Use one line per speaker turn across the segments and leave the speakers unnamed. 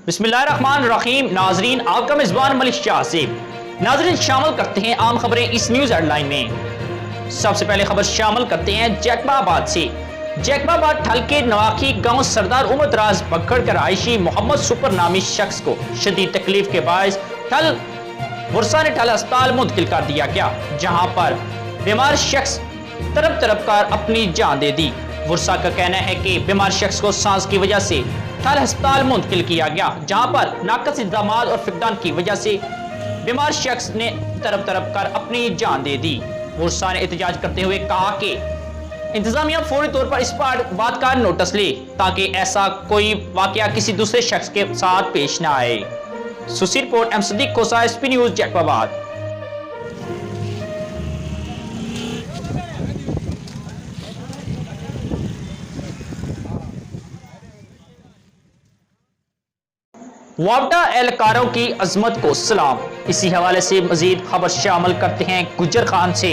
बिस्मिल्लाहिर्रहमानिर्रहीम। नाजरीन, आपका मेज़बान मलिक शाह से नाजरीन शामिल करते हैं आम खबरें इस न्यूज़ हेडलाइन में। सबसे पहले खबर शामिल करते हैं जैकबाबाद से। जैकबाबाद ठल के नवाखी गांव सरदार उमर दराज बखड़ कर आयशी मोहम्मद सुपर नामी शख्स को शदीद तकलीफ के बायस बुरसा ने ठल अस्पताल मुंतकिल कर दिया गया, जहां पर बीमार शख्स तरफ तरफ कर अपनी जान दे दी। बुरसा का कहना है कि बीमार शख्स को सांस की वजह से ठल अस्पताल मुंतकिल किया गया, जहां पर नाकस इक़दामात और फिकदान की वजह से बीमार शख्स ने तरफ तरफ कर अपनी जान दे दी। बुरसा ने एहतजाज करते हुए कहा कि इंतजामिया फौरी तौर पर इस बात का नोटिस ले ताकि ऐसा कोई वाकया किसी दूसरे शख्स के साथ पेश न आए। सुसी रिपोर्ट एम सदीक खोसा, SP न्यूज़ जैकबाबाद। वापडा एहलकारों की अजमत को सलाम। इसी हवाले से मजीद खबर शामिल करते हैं गुजर खान से।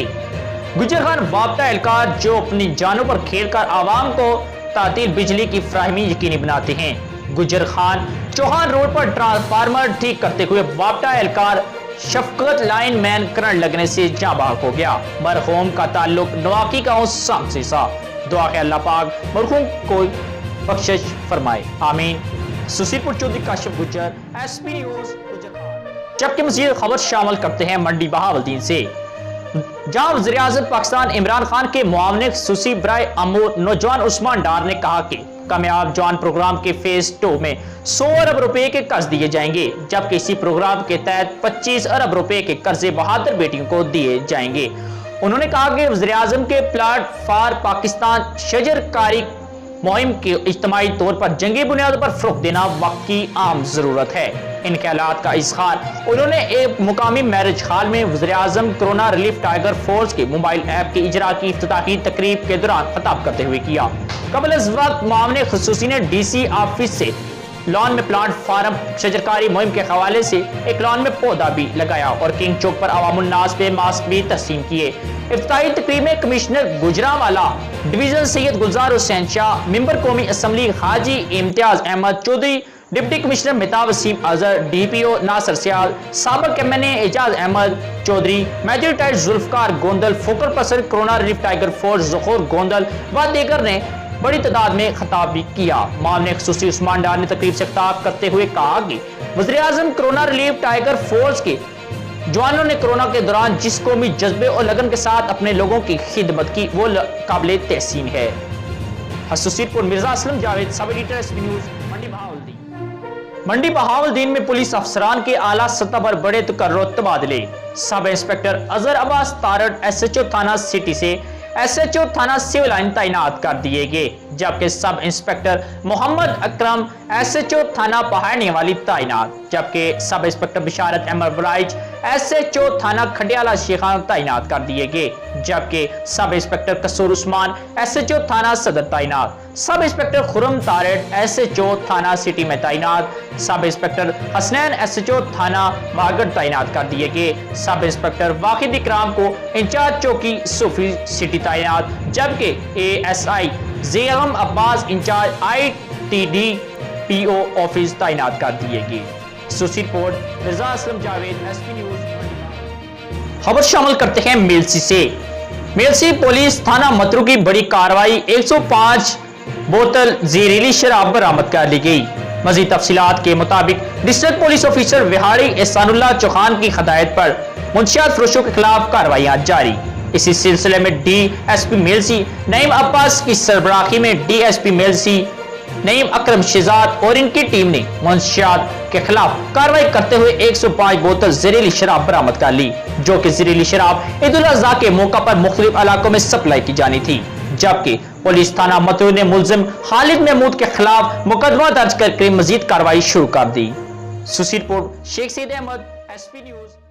गुजर खान वापडा एहलकार जो अपनी जानों पर खेलकर आवाम को तातील बिजली की फराहमी यकीनी बनाते हैं। गुजर खान चौहान रोड पर ट्रांसफार्मर ठीक करते हुए वापडा एहलकार शफकत लाइन मैन करंट लगने से जाँ बहक हो गया। मरहूम का ताल्लुक नवाकी गांव साम से था। दुआ है अल्लाह पाक मरहूम को बख्शिश फरमाए, आमीन। सुसीपुर चौधरी काशिफ गुजर, SP न्यूज़ गुजर खान। जबकि मज़ीद खबर शामिल करते हैं मंडी बहावलदीन से, जहां वज़ीर-ए-आज़म पाकिस्तान इमरान खान के मुआवने सुसी बराए अमूर नौजवान उस्मान डार ने कहा कि कामयाब जवान प्रोग्राम के फेज 2 में 100 अरब रुपए के कर्ज दिए जाएंगे, जबकि इसी प्रोग्राम के तहत 25 अरब रुपए के कर्जे बहादुर बेटियों को दिए जाएंगे। उन्होंने कहा कि वज़ीर-ए-आज़म के प्लाट फॉर पाकिस्तान शजरकारी मुहिम के इज्तिमाई तौर पर जंगी बुनियादों पर फ़रोग़ देना वक्त की आम ज़रूरत है। इन ख्यालात का इज़हार उन्होंने एक मुकामी मैरिज हॉल में वज़ीर-ए-आज़म कोरोना रिलीफ टाइगर फोर्स के मोबाइल ऐप के इजरा की इफ्तिताही तकरीब के दौरान खिताब करते हुए किया। कबल इस वक्त मुआवने ख़ुसूसी ने DC ऑफिस से लॉन में प्लांट फार्म शजरकारी मुहिम के हवाले से एक लॉन में पौधा भी लगाया और किंग चौक पर अवामुन्नास पे मास्क भी तस्लीम किए। इफ्तिताही तकरीब में commissioner Gujranwala division Syed Gulzar Hussain Shah, member कौमी assembly Haji Imtiaz Ahmed Chaudhry, deputy commissioner Mehtab Waseem Azhar, DPO Nasir Sial, साबिक MNA Ejaz Ahmed Chaudhry, major retired Zulfiqar Gondal, focal person corona relief tiger force Zahoor Gondal व दीगर ने बड़ी तादाद में खिताब भी किया। मामले खसूसी उस्मान डार ने तकरीब से खिताब करते हुए कहा कि वज़ीर-ए-आज़म कोरोना रिलीफ टाइगर फोर्स के जवानों ने कोरोना के दौरान जिस कौमी जज्बे और लगन के साथ अपने लोगों की खिदमत की वो काबिल तहसीन है। हसूसीपुर Mirza Aslam Javed, sub editor, SP news Mandi Bahauddin. Mandi Bahauddin में पुलिस अफसरान के आला सतह पर बड़े तबादले। Sub inspector Azhar Abbas Tarar SHO थाना सिटी से SHO थाना सिविल लाइन तैनात कर दिए गए, जबकि sub inspector Mohammad Akram SHO थाना पहाड़ने वाली तैनात, जबकि सब इंस्पेक्टर बिशारत अहमद बराइज SHO थाना खडियाला शेखान तैनात कर दिए गए, जबकि सब इंस्पेक्टर कसूर उस्मान SHO थाना सदर तैनात, sub inspector Khurram Tarar SHO थाना सिटी में तैनात, सब इंस्पेक्टर हसनैन SHO थाना बागड़ तैनात कर दिए गए, सब इंस्पेक्टर वाकिद इकराम को इंचार्ज चौकी सूफी सिटी तैनात, जबकि ASI Zaigham Abbas incharge ITDPO office तैनात कर दिए गए। सुसी report Mirza Aslam Javed, SP news. खबर शामिल करते हैं मेलसी से। मेलसी पुलिस थाना मतरू की बड़ी कार्रवाई, 105 बोतल जहरीली शराब बरामद कर ली गई। मजीद तफसीलात के मुताबिक district police officer Vehari Ehsanullah Chauhan की हदायत पर मुंशियात फरोशों के खिलाफ कार्रवाइयां जारी। इसी सिलसिले में DSP मेलसी नईम अब्बास की सरबराही में DSP मेलसी नईम अकरम शहजाद और इनकी टीम ने मुंशियात के खिलाफ कार्रवाई करते हुए 105 बोतल जहरीली शराब बरामद कर ली, जो कि जहरीली शराब ईद उल अज़हा के मौका पर मुख्तलिफ इलाकों में सप्लाई की जानी थी। जबकि पुलिस थाना मतरू ने मुलजिम खालिद महमूद के खिलाफ मुकदमा दर्ज करके मजीद कार्रवाई शुरू कर दी। सुसी report Sheikh Saeed Ahmed, SP news.